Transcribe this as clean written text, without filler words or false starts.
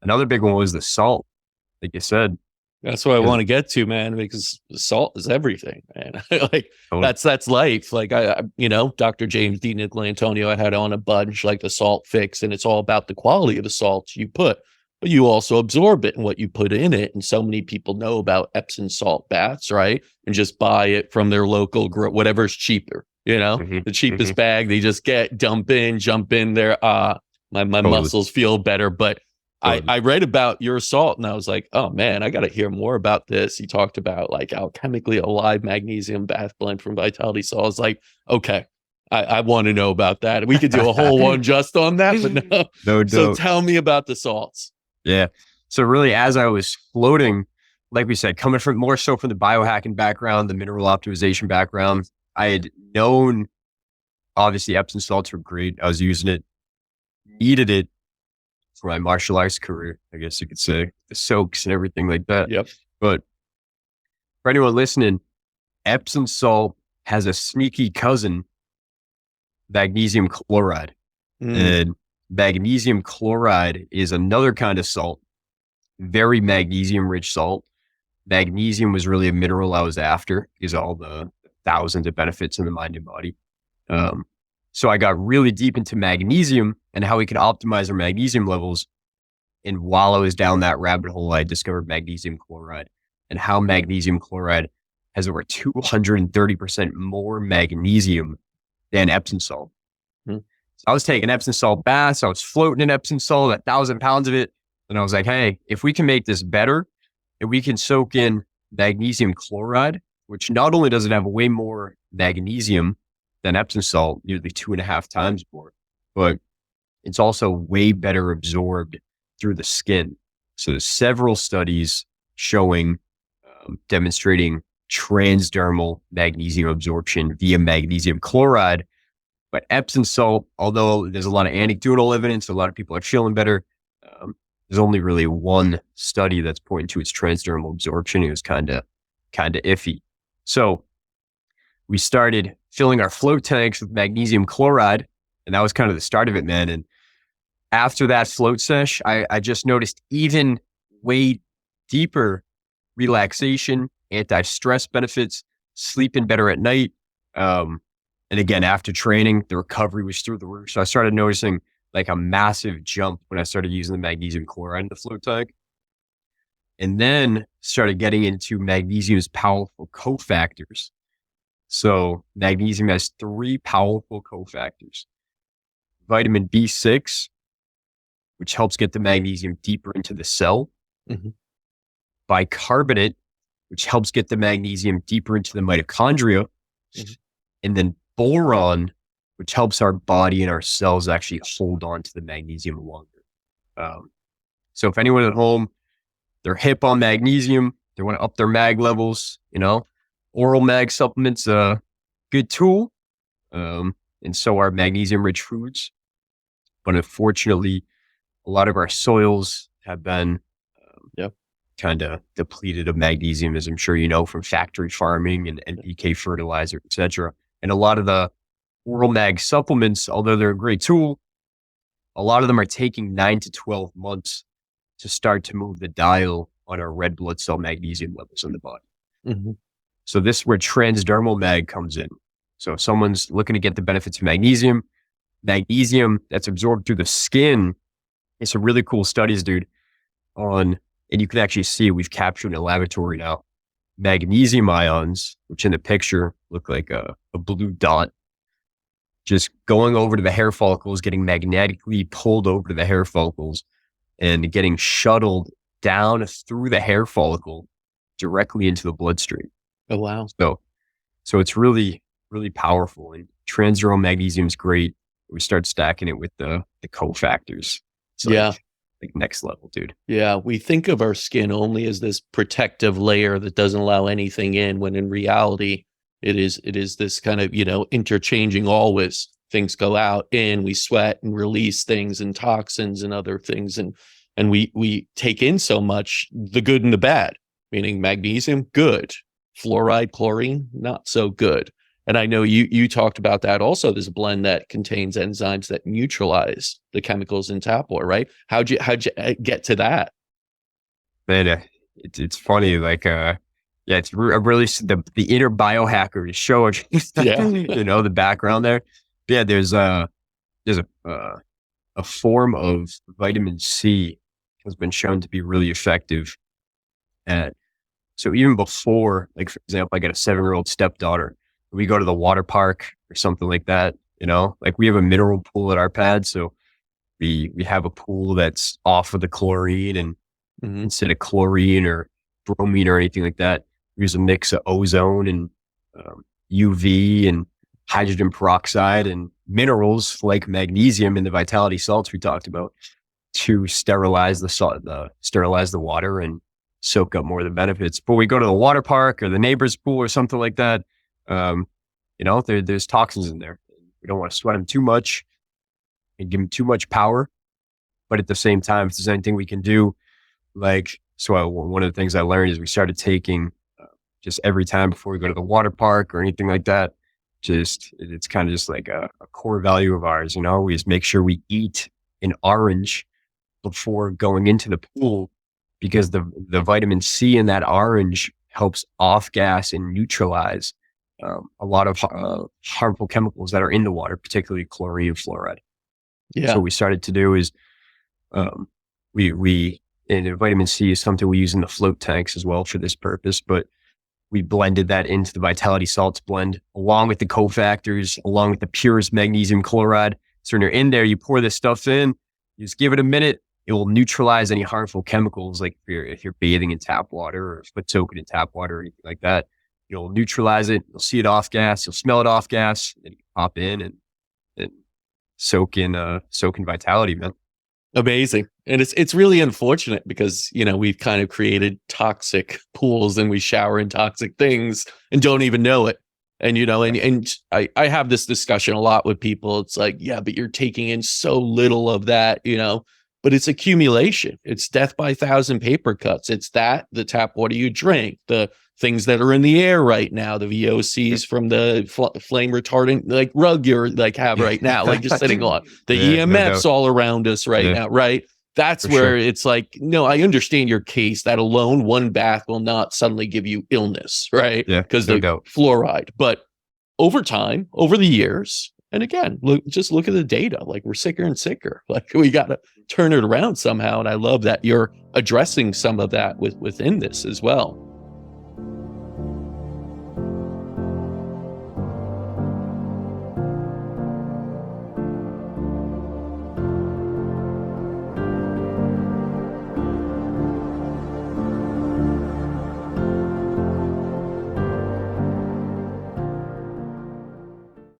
Another big one was the salt, like you said. That's what I 'Cause- want to get to, man, because salt is everything, man. Like totally. that's life. Like Dr. James D. Nicolantonio, I had on a bunch like the salt fix, and it's all about the quality of the salts you put, but you also absorb it and what you put in it. And so many people know about Epsom salt baths, right? And just buy it from their local whatever's cheaper, Hmm. the cheapest Hmm. bag they just get, jump in there. My Totally. muscles feel better, but Totally. I read about your salt and I was like, oh man, I got to hear more about this. He talked about like alchemically alive magnesium bath blend from Vitality. So I was like, okay, I want to know about that. We could do a whole one just on that, but no. No So doubt. tell me about the salts. Yeah. So really, as I was floating, like we said, coming from more so from the biohacking background, the mineral optimization background, I had known obviously Epsom salts were great. I was using it, needed it for my martial arts career, I guess you could say, the soaks and everything like that. Yep. But for anyone listening, Epsom salt has a sneaky cousin, magnesium chloride. Mm, And magnesium chloride is another kind of salt, very magnesium rich salt. Magnesium was really a mineral I was after because all the thousands of benefits in the mind and body. Um, so I got really deep into magnesium and how we can optimize our magnesium levels. And while I was down that rabbit hole, I discovered magnesium chloride and how magnesium chloride has over 230% more magnesium than Epsom salt. mm, So I was taking Epsom salt baths. I was floating in Epsom salt, 1,000 pounds of it. And I was like, hey, if we can make this better, if we can soak in magnesium chloride, which not only does it have way more magnesium than Epsom salt, nearly 2.5 times more, but it's also way better absorbed through the skin. So there's several studies showing, demonstrating transdermal magnesium absorption via magnesium chloride. But Epsom salt, although there's a lot of anecdotal evidence, a lot of people are feeling better. There's only really one study that's pointing to its transdermal absorption. It was kind of iffy. So we started filling our float tanks with magnesium chloride, and that was kind of the start of it, man. And after that float sesh, I just noticed even way deeper relaxation, anti-stress benefits, sleeping better at night. And again, after training, the recovery was through the roof. So I started noticing like a massive jump when I started using the magnesium chloride in the float tank. And then started getting into magnesium's powerful cofactors. So magnesium has 3 powerful cofactors. Vitamin B6, which helps get the magnesium deeper into the cell. mm-hmm. Bicarbonate, which helps get the magnesium deeper into the mitochondria. Mm-hmm. And then boron, which helps our body and our cells actually hold on to the magnesium longer. So if anyone at home, they're hip on magnesium, they want to up their mag levels, oral mag supplements, good tool. And so are magnesium rich foods. But unfortunately, a lot of our soils have been kind of depleted of magnesium, as I'm sure you know, from factory farming and NPK fertilizer, et cetera. And a lot of the oral mag supplements, although they're a great tool, a lot of them are taking 9 to 12 months to start to move the dial on our red blood cell magnesium levels in the body. Mm-hmm. So this is where transdermal mag comes in. So if someone's looking to get the benefits of magnesium that's absorbed through the skin, it's some really cool studies, dude, and you can actually see we've captured in a laboratory now, magnesium ions, which in the picture look like a blue dot, just going over to the hair follicles, getting magnetically pulled over to the hair follicles and getting shuttled down through the hair follicle directly into the bloodstream. Oh, wow. So it's really, really powerful. And transdermal magnesium is great. We start stacking it with the cofactors. It's like next level, dude. Yeah. We think of our skin only as this protective layer that doesn't allow anything in, when in reality, it is this kind of, interchanging always. Things go out, in, we sweat and release things and toxins and other things. And we take in so much, the good and the bad, meaning magnesium, good. Fluoride, chlorine, not so good. And I know you talked about that also. There's a blend that contains enzymes that neutralize the chemicals in tap water, right? How'd you get to that? Man, it's funny. Like, yeah, it's really the inner biohacker is showing, Yeah. the background there. Yeah, there's a form of vitamin C has been shown to be really effective at. So even before, like, for example, I got a 7-year-old stepdaughter. We go to the water park or something like that, like we have a mineral pool at our pad. So we have a pool that's off of the chlorine, and instead of chlorine or bromine or anything like that, we use a mix of ozone and UV and hydrogen peroxide and minerals like magnesium in the vitality salts we talked about to sterilize the water and soak up more of the benefits. But we go to the water park or the neighbor's pool or something like that. There's toxins in there. We don't want to sweat them too much and give them too much power. But at the same time, if there's anything we can do, one of the things I learned is we started taking just every time before we go to the water park or anything like that. It's kind of just like a core value of ours. We just make sure we eat an orange before going into the pool, because the vitamin C in that orange helps off gas and neutralize a lot of harmful chemicals that are in the water, particularly chlorine and fluoride. Yeah. So what we started to do is and vitamin C is something we use in the float tanks as well for this purpose, but we blended that into the Vitality Salts blend along with the cofactors, along with the purest magnesium chloride. So when you're in there, you pour this stuff in, you just give it a minute, it will neutralize any harmful chemicals. Like if you're bathing in tap water or foot soaking in tap water or anything like that, you'll neutralize it. You'll see it off gas. You'll smell it off gas. Then you pop in and soak in Vitality, man. Amazing. And it's really unfortunate because, we've kind of created toxic pools and we shower in toxic things and don't even know it. And, and I have this discussion a lot with people. It's like, yeah, but you're taking in so little of that, but it's accumulation. It's death by 1,000 paper cuts. It's the tap water you drink, the things that are in the air right now, the VOCs from the flame retardant, rug you're have right now, just sitting on the EMFs all around us right now. Right. That's for where it's no, I understand your case. That alone, one bath will not suddenly give you illness. Right. Yeah. Because the fluoride, but over time, over the years, and again, look at the data. We're sicker and sicker. We got to turn it around somehow. And I love that you're addressing some of that within this as well.